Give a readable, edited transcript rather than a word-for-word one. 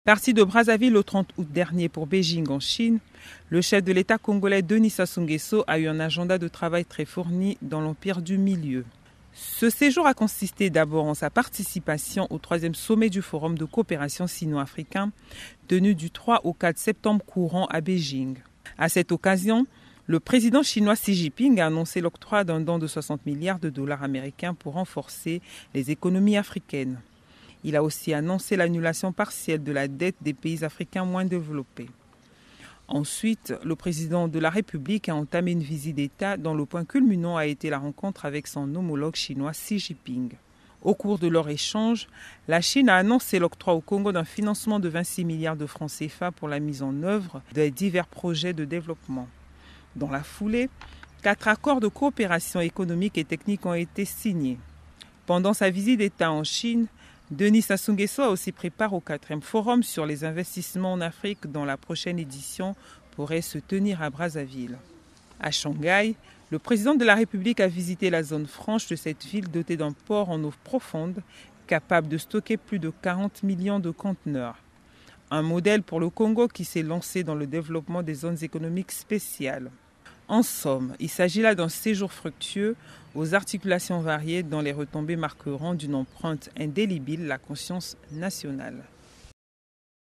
Parti de Brazzaville le 30 août dernier pour Beijing en Chine, le chef de l'État congolais Denis Sassou Nguesso a eu un agenda de travail très fourni dans l'Empire du Milieu. Ce séjour a consisté d'abord en sa participation au 3e sommet du Forum de coopération sino-africain tenu du 3 au 4 septembre courant à Beijing. À cette occasion, le président chinois Xi Jinping a annoncé l'octroi d'un don de 60 milliards de dollars américains pour renforcer les économies africaines. Il a aussi annoncé l'annulation partielle de la dette des pays africains moins développés. Ensuite, le président de la République a entamé une visite d'État dont le point culminant a été la rencontre avec son homologue chinois Xi Jinping. Au cours de leur échange, la Chine a annoncé l'octroi au Congo d'un financement de 26 milliards de francs CFA pour la mise en œuvre de divers projets de développement. Dans la foulée, 4 accords de coopération économique et technique ont été signés. Pendant sa visite d'État en Chine, Denis Sassou Nguesso a aussi pris part au 4e forum sur les investissements en Afrique dont la prochaine édition pourrait se tenir à Brazzaville. À Shanghai, le président de la République a visité la zone franche de cette ville dotée d'un port en eau profonde capable de stocker plus de 40 millions de conteneurs. Un modèle pour le Congo qui s'est lancé dans le développement des zones économiques spéciales. En somme, il s'agit là d'un séjour fructueux aux articulations variées dont les retombées marqueront d'une empreinte indélébile la conscience nationale.